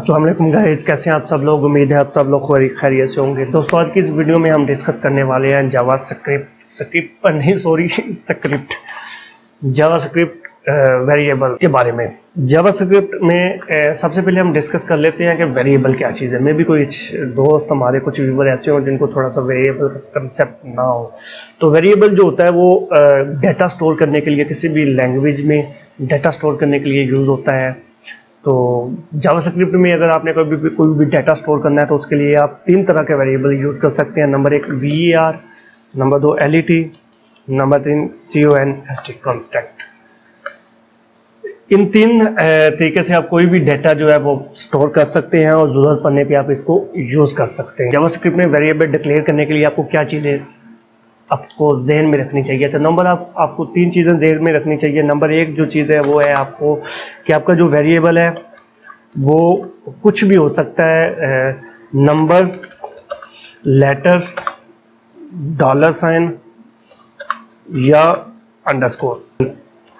अस्सलाम वालेकुम गाइस, कैसे हैं आप सब लोग। उम्मीद है आप सब लोग खैरियत से होंगे। दोस्तों आज की इस वीडियो में हम डिस्कस करने वाले हैं जावा स्क्रिप्ट वेरिएबल के बारे में। जावा स्क्रिप्ट में सबसे पहले हम डिस्कस कर लेते हैं कि वेरिएबल क्या चीज़ है। मे भी कोई दोस्त हमारे कुछ व्यूवर ऐसे हो जिनको थोड़ा सा वेरिएबल का कंसेप्ट ना हो। तो वेरिएबल जो होता है वो डाटा स्टोर करने के लिए, किसी भी लैंग्वेज में डाटा स्टोर करने के लिए यूज़ होता है। तो जावास्क्रिप्ट में अगर आपने कोई भी डाटा स्टोर करना है तो उसके लिए आप 3 तरह के वेरिएबल यूज़ कर सकते हैं। Number 1 var, number 2 let, number 3 const constant. इन 3 तरीके से आप कोई भी डाटा जो है वो स्टोर कर सकते हैं और ज़रूरत पड़ने पे आप इसको यूज़ कर सकते हैं। जावास्क्रिप्ट में वेरिएबल डिक्लेयर करने के लिए आपको क्या चीज़ें आपको जहन में रखनी चाहिए। तो नंबर आपको 3 चीज़ें जहन में रखनी चाहिए। नंबर 1 जो चीज़ है वो है आपको कि आपका जो वेरिएबल है वो कुछ भी हो सकता है, नंबर, लेटर, $, या अंडरस्कोर।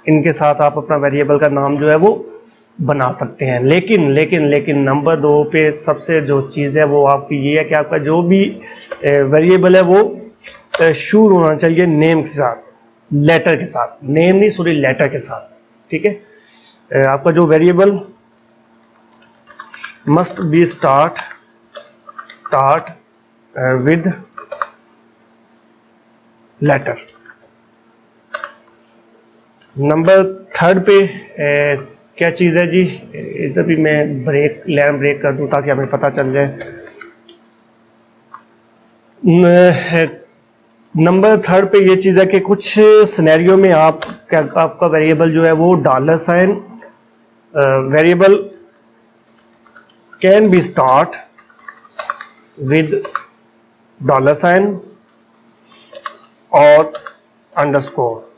इनके साथ आप अपना वेरिएबल का नाम जो है वो बना सकते हैं। लेकिन नंबर 2 पे सबसे जो चीज़ है वो आपकी ये है कि आपका जो भी वेरिएबल है वो शुरू होना चाहिए नेम के साथ, लेटर के साथ, नेम नहीं सॉरी लेटर के साथ। ठीक है, आपका जो variable must be start with letter. Number 3 पे क्या चीज़ है जी, इधर भी मैं लाइन ब्रेक कर दूं ताकि हमें पता चल जाए। नंबर 3 पे ये चीज़ है कि कुछ सिनेरियो में आपका वेरिएबल जो है वो $, variable can be start with $, और अंडरस्कोर।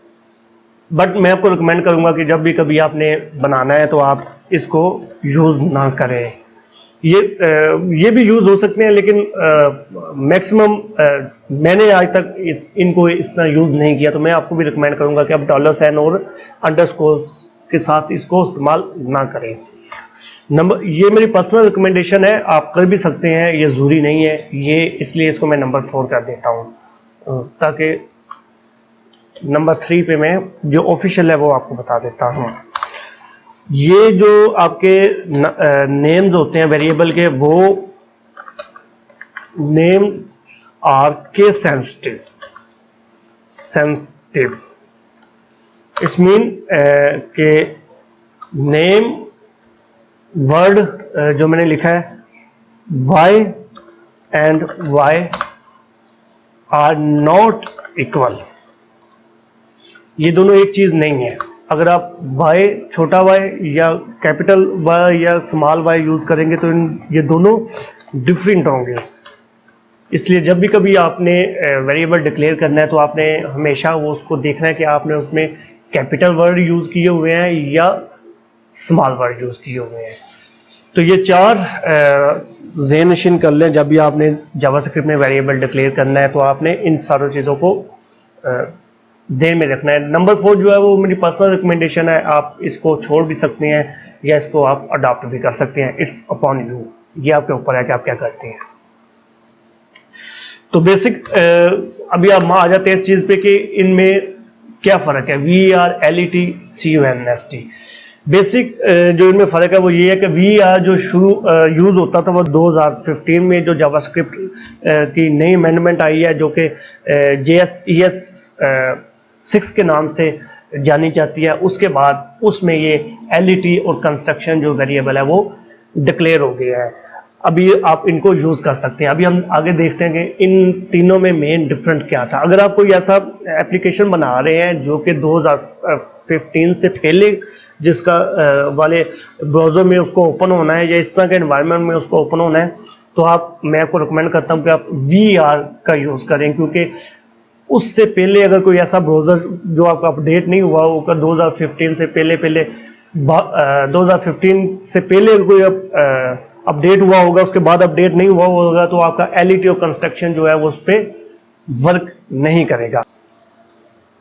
बट मैं आपको रिकमेंड करूंगा कि जब भी कभी आपने बनाना है तो आप इसको यूज़ ना करें। ये भी यूज़ हो सकते हैं लेकिन मैक्सिमम मैंने आज तक इनको इतना यूज़ नहीं किया। तो मैं आपको भी रिकमेंड करूंगा कि आप $, और अंडरस्कोर के साथ इसको इस्तेमाल ना करें। ये मेरी पर्सनल रिकमेंडेशन है, आप कर भी सकते हैं, ये ज़रूरी नहीं है। ये इसलिए इसको मैं नंबर 4 कर देता हूँ ताकि नंबर 3 पे मैं जो ऑफिशियल है वो आपको बता देता हूँ। ये जो आपके नेम्स होते हैं वेरिएबल के, वो names are case sensitive. It's mean case name word जो मैंने लिखा है y and y are not equal. ये दोनों एक चीज नहीं है। अगर आप y छोटा y या कैपिटल y या स्मॉल y यूज करेंगे तो ये दोनों डिफरेंट होंगे। इसलिए जब भी कभी आपने वेरिएबल डिक्लेयर करना है तो आपने हमेशा वो उसको देखना है कि आपने उसमें कैपिटल वर्ड यूज किए हुए हैं या स्मॉल वर्ड यूज किए हुए हैं। तो ये 4 ज़हन-नशीन कर लें। जब भी आपने जावास्क्रिप्ट में वेरिएबल डिक्लेयर करना है तो आपने इन सारी चीज़ों को ज़हन में रखना है। नंबर 4 जो है वो मेरी पर्सनल रिकमेंडेशन है, आप इसको छोड़ भी सकते हैं या इसको आप अडॉप्ट भी कर सकते हैं। इट्स अपॉन यू, ये आपके ऊपर है कि आप क्या करते हैं। तो बेसिक अभी आप आ जाते हैं इस चीज़ पे कि इनमें क्या फ़र्क है, var, let, const। बेसिक जो इनमें फ़र्क है वो ये है कि var जो शुरू यूज़ होता था वो 2015 में जो जावास्क्रिप्ट की नई अमेंडमेंट आई है जो कि JSES 6 के नाम से जानी जाती है। उसके बाद उसमें ये let और कंस्ट्रक्शन जो वेरिएबल है वो डिक्लेयर हो गया है। अभी आप इनको यूज़ कर सकते हैं। अभी हम आगे देखते हैं कि इन तीनों में मेन डिफरेंट क्या था। अगर आप कोई ऐसा एप्लीकेशन बना रहे हैं जो कि 2015 से पहले जिसका वाले ब्राउज़र में उसको ओपन होना है या इस तरह के एनवायरनमेंट में उसको ओपन होना है, तो मैं आपको रिकमेंड करता हूँ कि आप var का यूज़ करें, क्योंकि उससे पहले अगर कोई ऐसा ब्राउज़र जो आपका अपडेट नहीं हुआ होगा 2015 से पहले 2015 से पहले कोई अपडेट हुआ होगा, उसके बाद अपडेट नहीं हुआ होगा, तो आपका let और कंस्ट्रक्शन जो है वो उस पर वर्क नहीं करेगा।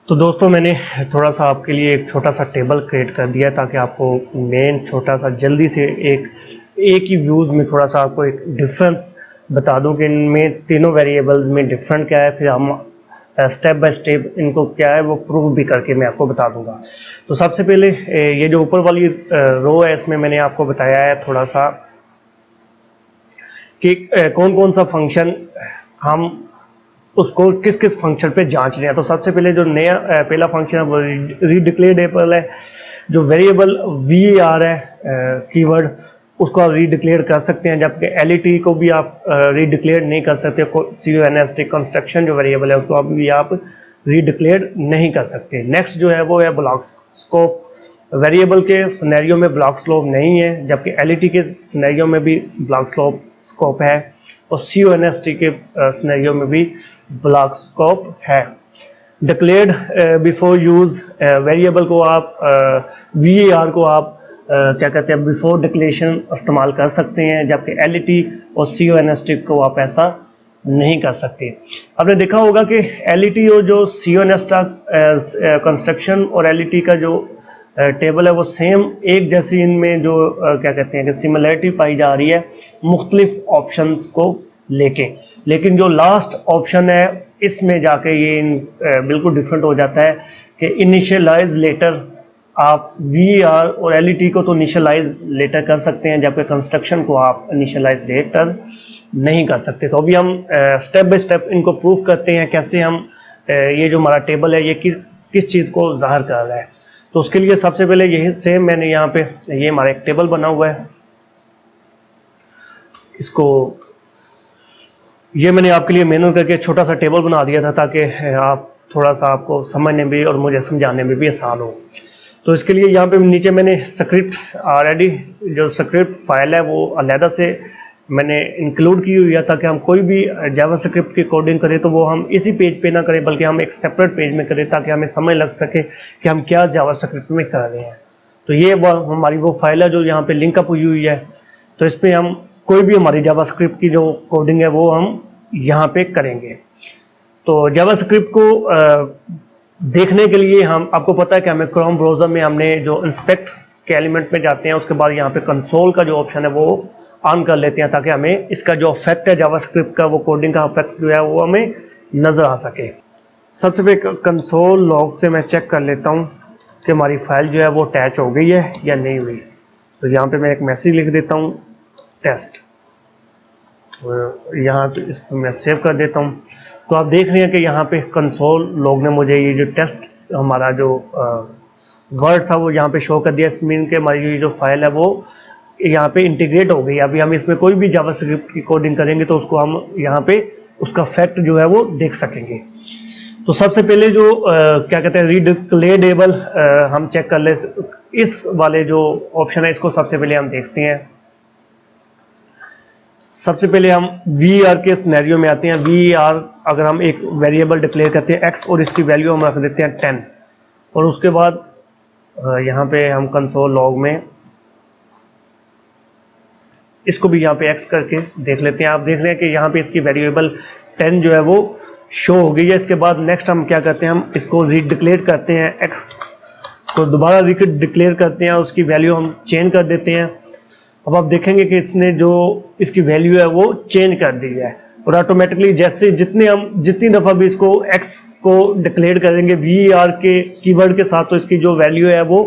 तो दोस्तों मैंने थोड़ा सा आपके लिए एक छोटा सा टेबल क्रिएट कर दिया ताकि आपको मेन छोटा सा जल्दी से एक एक ही व्यूज़ में थोड़ा सा आपको एक डिफरेंस बता दूं कि इनमें तीनों वेरिएबल्स में डिफरेंट क्या है, फिर हम स्टेप बाय स्टेप इनको क्या है वो प्रूव भी करके मैं आपको बता दूंगा। तो सबसे पहले ये जो ऊपर वाली रो है इसमें मैंने आपको बताया है थोड़ा सा कि कौन कौन सा फंक्शन हम उसको किस किस फंक्शन पे जांच रहे हैं। तो सबसे पहले जो नया पहला फंक्शन है वो रीडिक्लेरेबल है। जो वेरिएबल var है कीवर्ड, उसको आप रीडिक्लेयर कर सकते हैं, जबकि LET को भी आप रीडिक्लेयर नहीं कर सकते। CONST कंस्ट्रक्शन जो वेरिएबल है उसको भी आप रीडिक्लेयर नहीं कर सकते। नेक्स्ट जो है वो है ब्लॉक स्कोप। वेरिएबल के सिनेरियो में ब्लॉक स्कोप नहीं है, जबकि LET के सिनेरियो में भी ब्लॉक स्कोप है और CONST के सिनेरियो में भी ब्लॉक स्कोप है। डिक्लेयर्ड बिफोर यूज़ वेरिएबल को आप var को आप क्या कहते हैं बिफोर डिक्लेरेशन इस्तेमाल कर सकते हैं, जबकि LET और CONST को आप ऐसा नहीं कर सकते। आपने देखा होगा कि LET और जो CONST कंस्ट्रक्शन और LET का जो टेबल है वो सेम एक जैसी इनमें जो क्या कहते हैं कि सिमिलरिटी पाई जा रही है मुख्तलिफ ऑप्शंस को लेके, लेकिन जो लास्ट ऑप्शन है इसमें जाके ये बिल्कुल डिफरेंट हो जाता है कि इनिशियलाइज लेटर आप var और LET को तो इनिशियलाइज लेटर कर सकते हैं, जबकि कंस्ट्रक्शन को आप इनिशियलाइज लेटर नहीं कर सकते। तो अभी हम स्टेप बाय स्टेप इनको प्रूफ करते हैं कैसे हम ये जो हमारा टेबल है ये किस चीज़ को ज़ाहिर कर रहा है। तो उसके लिए सबसे पहले यही सेम मैंने यहाँ पे ये हमारा एक टेबल बना हुआ है, इसको ये मैंने आपके लिए मैनुअल करके छोटा सा टेबल बना दिया था ताकि आप थोड़ा सा आपको समझने में और मुझे समझाने में भी आसान हो। तो इसके लिए यहाँ पे नीचे मैंने स्क्रिप्ट ऑलरेडी जो स्क्रिप्ट फाइल है वो अलहदा से मैंने इंक्लूड की हुई है, ताकि हम कोई भी जावास्क्रिप्ट की कोडिंग करें तो वो हम इसी पेज पे ना करें बल्कि हम एक सेपरेट पेज में करें, ताकि हमें समझ लग सके कि हम क्या जावास्क्रिप्ट में कर रहे हैं। तो ये वो हमारी वो फाइल है जो यहाँ पे लिंक अप हुई है। तो इस पर हम कोई भी हमारी जावास्क्रिप्ट की जो कोडिंग है वो हम यहाँ पे करेंगे। तो जावास्क्रिप्ट को देखने के लिए हम आपको पता है कि हमें क्रोम ब्राउज़र में हमने जो इंस्पेक्ट के एलिमेंट में जाते हैं, उसके बाद यहाँ पे कंसोल का जो ऑप्शन है वो ऑन कर लेते हैं, ताकि हमें इसका जो इफेक्ट है जावास्क्रिप्ट का वो कोडिंग का इफेक्ट जो है वो हमें नज़र आ सके। सबसे पहले कंसोल लॉग से मैं चेक कर लेता हूँ कि हमारी फाइल जो है वो अटैच हो गई है या नहीं हुई। तो यहाँ पे मैं एक मैसेज लिख देता हूँ टेस्ट, यहाँ पे इसको मैं सेव कर देता हूँ। तो आप देख रहे हैं कि यहाँ पे कंसोल लॉग ने मुझे ये जो टेस्ट हमारा जो वर्ड था वो यहाँ पे शो कर दिया। इस मीन के हमारी ये जो फाइल है वो यहाँ पे इंटीग्रेट हो गई। अभी हम इसमें कोई भी जावास्क्रिप्ट की कोडिंग करेंगे तो उसको हम यहाँ पे उसका फैक्ट जो है वो देख सकेंगे। तो सबसे पहले जो क्या कहते हैं रीडिक्लेरेबल हम चेक कर ले, इस वाले जो ऑप्शन है इसको सबसे पहले हम देखते हैं। सबसे पहले हम var के सिनेरियो में आते हैं। var अगर हम एक वेरिएबल डिक्लेयर करते हैं x और इसकी वैल्यू हम रख देते हैं 10, और उसके बाद यहाँ पे हम कंसोल लॉग में इसको भी यहाँ पे x करके देख लेते हैं। आप देख रहे हैं कि यहाँ पे इसकी वेरिएबल 10 जो है वो शो हो गई है। इसके बाद नेक्स्ट हम क्या करते हैं, हम इसको रीडिक्लेयर करते हैं x को दोबारा रीडिक्लेयर करते हैं, उसकी वैल्यू हम चेंज कर देते हैं। अब आप देखेंगे कि इसने जो इसकी वैल्यू है वो चेंज कर दी है, और ऑटोमेटिकली जैसे जितनी दफ़ा भी इसको x को डिक्लेयर करेंगे var के कीवर्ड के साथ, तो इसकी जो वैल्यू है वो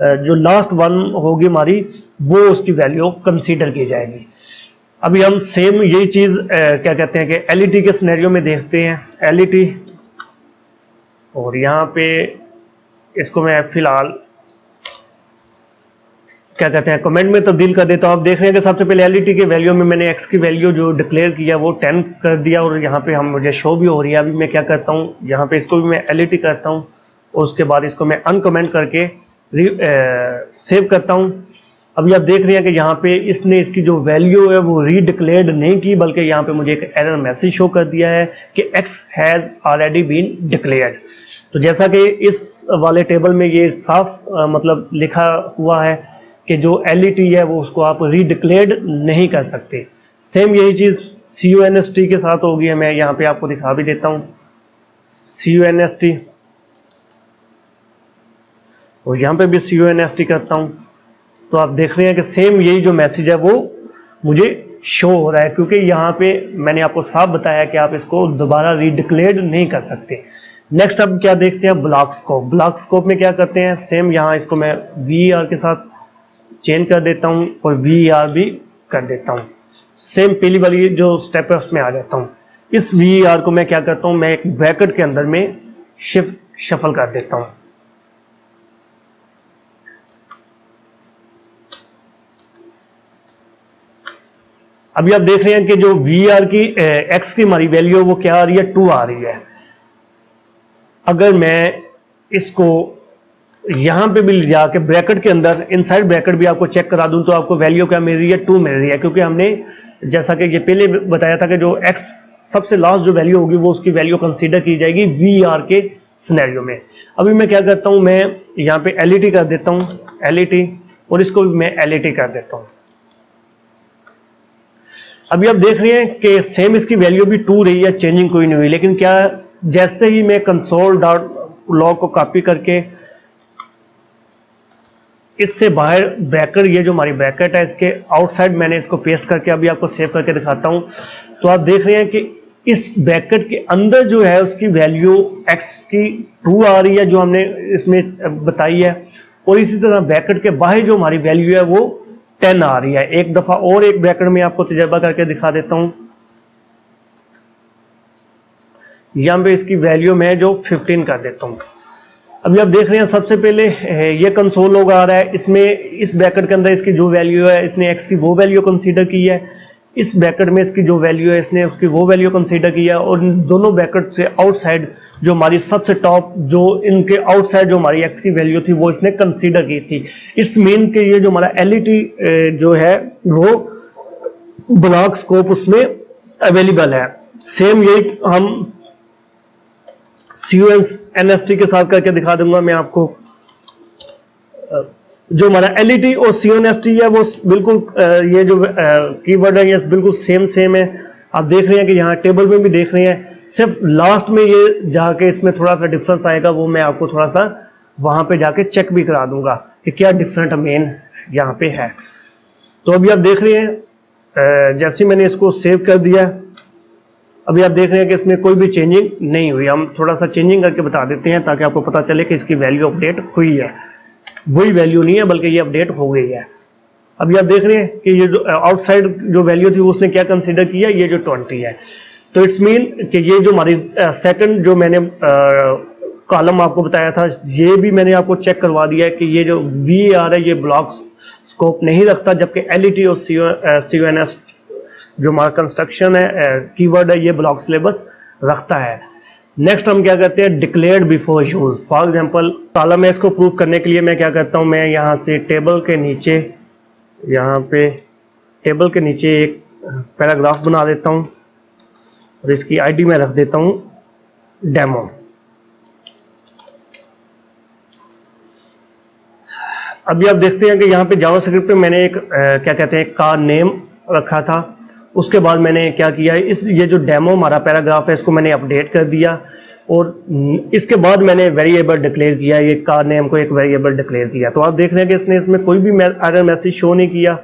जो लास्ट वन होगी हमारी वो उसकी वैल्यू कंसीडर की जाएगी। अभी हम सेम यही चीज़ क्या कहते हैं कि LET के सिनेरियो में देखते हैं। LET, और यहाँ पे इसको मैं फ़िलहाल क्या कहते हैं कमेंट में तब्दील कर देता हूँ। आप देख रहे हैं कि सबसे पहले LET के वैल्यू में मैंने x की वैल्यू जो डिक्लेयर किया वो 10 कर दिया, और यहाँ पे हम मुझे शो भी हो रही है। अभी मैं क्या करता हूँ, यहाँ पे इसको भी मैं LET करता हूँ और उसके बाद इसको मैं अनकमेंट करके सेव करता हूँ। अभी आप देख रहे हैं कि यहाँ पे इसने इसकी जो वैल्यू है वो रीडिक्लेयर्ड नहीं की, बल्कि यहाँ पे मुझे एक एरर मैसेज शो कर दिया है कि x has already been declared. तो जैसा कि इस वाले टेबल में ये साफ मतलब लिखा हुआ है कि जो LET है वो उसको आप रीडिक्लेयर्ड नहीं कर सकते। सेम यही चीज़ CONST के साथ होगी। मैं यहाँ पे आपको दिखा भी देता हूँ CONST, और यहाँ पे भी CONST करता हूँ। तो आप देख रहे हैं कि सेम यही जो मैसेज है वो मुझे शो हो रहा है, क्योंकि यहाँ पे मैंने आपको साफ बताया कि आप इसको दोबारा रीडिक्लेयर नहीं कर सकते। नेक्स्ट अब क्या देखते हैं, ब्लॉक स्कोप। ब्लॉक स्कोप में क्या करते हैं, सेम यहाँ इसको मैं VAR के साथ चेंज कर देता हूँ और VAR भी कर देता हूँ। सेम पहली वाली जो स्टेप है उसमें आ जाता हूँ। इस VAR को मैं क्या करता हूँ, मैं एक ब्रैकेट के अंदर में शफल कर देता हूँ। अभी आप देख रहे हैं कि जो VAR की x की हमारी वैल्यू वो क्या आ रही है, 2 आ रही है। अगर मैं इसको यहां पे भी ले जाके ब्रैकेट के अंदर इनसाइड ब्रैकेट भी आपको चेक करा दूं तो आपको वैल्यू क्या मिल रही है, 2 मिल रही है, क्योंकि हमने जैसा कि ये पहले बताया था कि जो x सबसे लास्ट जो वैल्यू होगी वो उसकी वैल्यू कंसीडर की जाएगी VAR के सिनेरियो में। अभी मैं क्या करता हूं, मैं यहाँ पे LET कर देता हूं, LET, और इसको भी मैं LET कर देता हूं। अभी आप देख रहे हैं कि सेम इसकी वैल्यू भी 2 रही है, चेंजिंग कोई नहीं हुई। लेकिन क्या, जैसे ही मैं console.log को कॉपी करके इससे बाहर ब्रैकेट, ये जो हमारी ब्रैकेट है इसके आउटसाइड मैंने इसको पेस्ट करके अभी आपको सेव करके दिखाता हूं, तो आप देख रहे हैं कि इस ब्रैकेट के अंदर जो है उसकी वैल्यू x की 2 आ रही है जो हमने इसमें बताई है, और इसी तरह ब्रैकेट के बाहर जो हमारी वैल्यू है वो 10 आ रही है। एक दफा और एक ब्रैकेट में आपको तजर्बा करके दिखा देता हूं। यहां पे इसकी वैल्यू मैं जो 15 कर देता हूं। अभी आप देख रहे हैं सबसे पहले ये कंसोल लॉग आ रहा है, इसमें इस ब्रैकेट के अंदर इसकी जो वैल्यू है इसने x की वो वैल्यू कंसीडर की है, इस ब्रैकेट में इसकी जो वैल्यू है इसने उसकी वो वैल्यू कंसीडर की है, और दोनों ब्रैकेट से आउटसाइड जो हमारी सबसे टॉप जो इनके आउटसाइड जो हमारी x की वैल्यू थी वो इसने कंसीडर की थी। इस मीन के ये जो हमारा LET जो है वो ब्लॉक स्कोप उसमें अवेलेबल है। सेम यही हम CONST के साथ करके दिखा दूंगा मैं आपको। जो हमारा LET और CONST है वो बिल्कुल ये जो कीवर्ड है ये बिल्कुल सेम है। आप देख रहे हैं कि यहाँ टेबल में भी देख रहे हैं, सिर्फ लास्ट में ये जाके इसमें थोड़ा सा डिफरेंस आएगा, वो मैं आपको थोड़ा सा वहां पे जाके चेक भी करा दूंगा कि क्या डिफरेंट मेन यहाँ पे है। तो अभी आप देख रहे हैं जैसे मैंने इसको सेव कर दिया, अभी आप देख रहे हैं कि इसमें कोई भी चेंजिंग नहीं हुई। हम थोड़ा सा चेंजिंग करके बता देते हैं ताकि आपको पता चले कि इसकी वैल्यू अपडेट हुई है, वही वैल्यू नहीं है बल्कि ये अपडेट हो गई है। अभी आप देख रहे हैं कि ये जो आउटसाइड जो वैल्यू थी उसने क्या कंसीडर किया, ये जो 20 है। तो इट्स मीन कि ये जो हमारी सेकंड जो मैंने कॉलम आपको बताया था ये भी मैंने आपको चेक करवा दिया है कि ये जो VAR है ये ब्लॉक स्कोप नहीं रखता, जबकि LET और CONST जो हमारा कंस्ट्रक्शन है कीवर्ड है ये ब्लॉक सिलेबस रखता है। नेक्स्ट हम क्या करते हैं, declared before use. For example column है, इसको प्रूव करने के लिए मैं क्या करता हूं, मैं यहां से टेबल के नीचे, यहाँ पे टेबल के नीचे एक पैराग्राफ बना देता हूं और इसकी ID में रख देता हूं डेमो। अभी आप देखते हैं कि यहाँ पे जावास्क्रिप्ट पे मैंने एक क्या कहते हैं का नेम रखा था, उसके बाद मैंने क्या किया, ये जो डेमो हमारा पैराग्राफ है इसको मैंने अपडेट कर दिया, और इसके बाद मैंने वेरिएबल डिक्लेयर किया, ये कार नेम को एक वेरिएबल डिक्लेयर किया। तो आप देख रहे हैं कि इसने इसमें कोई भी एरर मैसेज शो नहीं किया।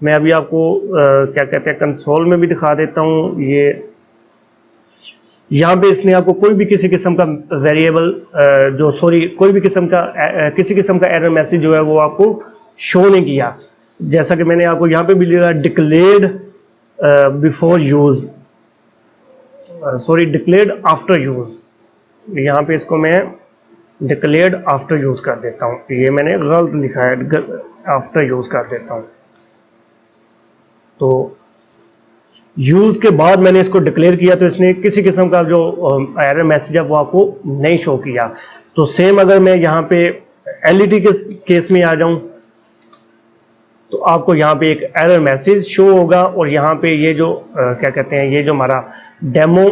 मैं अभी आपको क्या कहते हैं कंसोल में भी दिखा देता हूँ। ये यहाँ पे इसने आपको कोई भी किसी किस्म का वेरिएबल कोई भी किसी किस्म का एरर मैसेज जो है वो आपको शो नहीं किया। जैसा कि मैंने आपको यहाँ पे भी लिखा declared before use, declared after use. यहाँ पे इसको मैं डिक्लेयर्ड आफ्टर यूज कर देता हूँ, ये मैंने गलत लिखा है, आफ्टर यूज कर देता हूँ। तो यूज के बाद मैंने इसको डिक्लेयर किया तो इसने किसी किस्म का जो एरर मैसेज है वो आपको नहीं शो किया। तो सेम अगर मैं यहाँ पे LET के केस में आ जाऊं तो आपको यहाँ पे एक एरर मैसेज शो होगा, और यहाँ पे ये जो क्या कहते हैं ये जो हमारा डेमो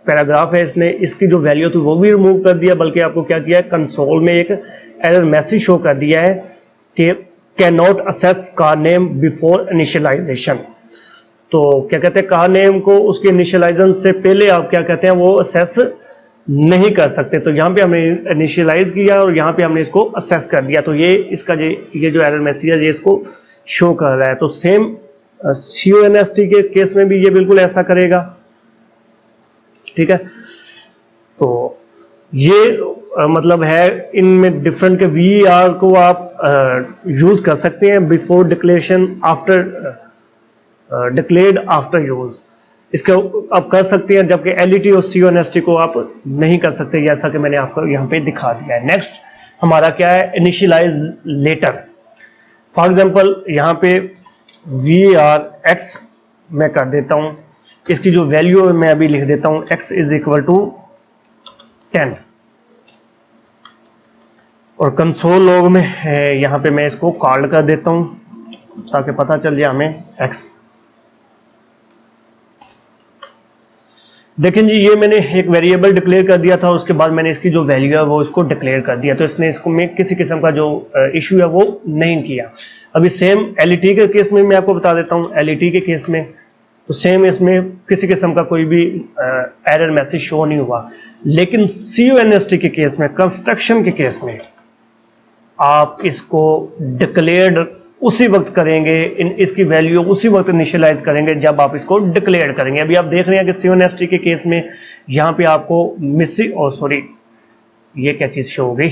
पैराग्राफ है इसने इसकी जो वैल्यू थी वो भी रिमूव कर दिया, बल्कि आपको क्या किया है कंसोल में एक एरर मैसेज शो कर दिया है कि can not access car name before initialisation. तो क्या कहते हैं कार नेम को उसके इनिशियलाइजेशन से पहले आप क्या कहते हैं वो असेस नहीं कर सकते। तो यहाँ पे हमने इनिशियलाइज किया और यहाँ पे हमने इसको असेस कर दिया, तो ये इसका ये जो एरर मैसेज है ये इसको शो कर रहा है। तो सेम CONST के केस में भी ये बिल्कुल ऐसा करेगा, ठीक है। तो ये मतलब है इनमें डिफरेंट के VAR को आप यूज कर सकते हैं before declaration, after declared after use, इसका आप कर सकते हैं, जबकि LET और CONST को आप नहीं कर सकते, जैसा कि मैंने आपको यहाँ पे दिखा दिया है। नेक्स्ट हमारा क्या है, इनिशियलाइज लेटर। फॉर एग्जांपल यहाँ पे VAR x मैं कर देता हूँ, इसकी जो वैल्यू है मैं अभी लिख देता हूँ x = 10, और कंसोल लॉग में यहाँ पे मैं इसको कॉल कर देता हूँ ताकि पता चल जाए हमें x। देखें जी, ये मैंने एक वेरिएबल डिक्लेयर कर दिया था, उसके बाद मैंने इसकी जो वैल्यू है वो इसको डिक्लेयर कर दिया, तो इसने इसको में किसी किस्म का जो इशू है वो नहीं किया। अभी सेम LET के केस में मैं आपको बता देता हूँ, LET के केस में तो सेम इसमें किसी किस्म का कोई भी एरर मैसेज शो नहीं हुआ। लेकिन CONST के केस में, कंस्ट्रक्शन के केस में आप इसको डिक्लेयर्ड उसी वक्त करेंगे, इसकी वैल्यू उसी वक्त इनिशियलाइज करेंगे जब आप इसको डिक्लेयर करेंगे। अभी आप देख रहे हैं कि CONST के केस में यहाँ पे आपको मिसिंग, और सॉरी ये क्या चीज़ शो हो गई,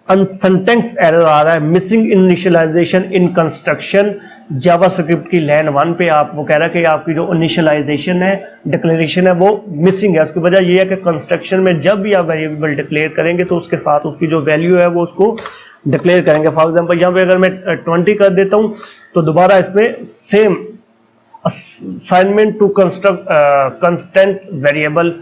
सिंटैक्स एरर आ रहा है, missing initialisation in construction JavaScript की लाइन 1 पे आप वो कह रहा है कि आपकी जो इनिशियलाइजेशन है, डिक्लेरेशन है वो मिसिंग है। उसकी वजह ये है कि कंस्ट्रक्शन में जब भी आप वेरिएबल डिक्लेयर करेंगे तो उसके साथ उसकी जो वैल्यू है वो उसको डिक्लेयर करेंगे। फॉर एग्जांपल यहाँ पे अगर मैं 20 कर देता हूँ तो दोबारा इसमें same assignment to constant variable,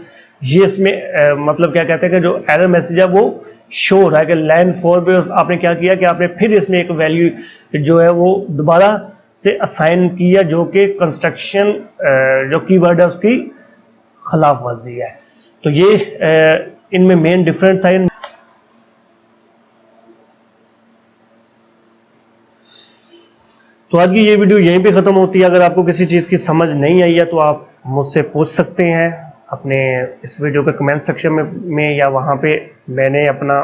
ये इसमें मतलब क्या कहते हैं कि जो एरर मैसेज है वो शो हो रहा है कि लाइन 4 पे आपने क्या किया कि आपने फिर इसमें एक वैल्यू जो है वो दोबारा से असाइन किया, जो कि कंस्ट्रक्शन जो कीवर्ड है उसकी खिलाफ वर्जी है। तो ये इनमें मेन डिफरेंस था। तो आज की ये वीडियो यहीं पे ख़त्म होती है। अगर आपको किसी चीज़ की समझ नहीं आई है तो आप मुझसे पूछ सकते हैं अपने इस वीडियो के कमेंट सेक्शन में या वहाँ पे मैंने अपना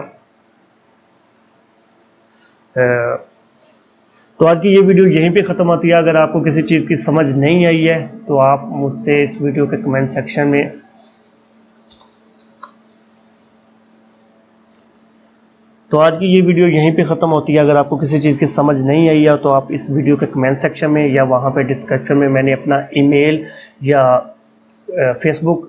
तो आज की ये वीडियो यहीं पे ख़त्म होती है। अगर आपको किसी चीज़ की समझ नहीं आई है तो आप मुझसे इस वीडियो के कमेंट सेक्शन में तो आज की ये वीडियो यहीं पे ख़त्म होती है। अगर आपको किसी चीज़ की समझ नहीं आई है तो आप इस वीडियो के कमेंट सेक्शन में या वहाँ पे डिस्क्रिप्शन में मैंने अपना ईमेल या फेसबुक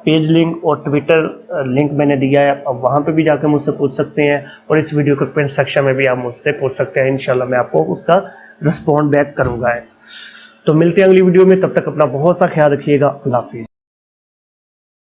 पेज लिंक और ट्विटर लिंक मैंने दिया है, अब वहाँ पे भी जाकर मुझसे पूछ सकते हैं, और इस वीडियो के कमेंट सेक्शन में भी आप मुझसे पूछ सकते हैं। इंशाल्लाह मैं आपको उसका रिस्पॉन्ड बैक करूँगा। तो मिलते हैं अगली वीडियो में, तब तक अपना बहुत सा ख्याल रखिएगा। अल्लाह हाफिज़।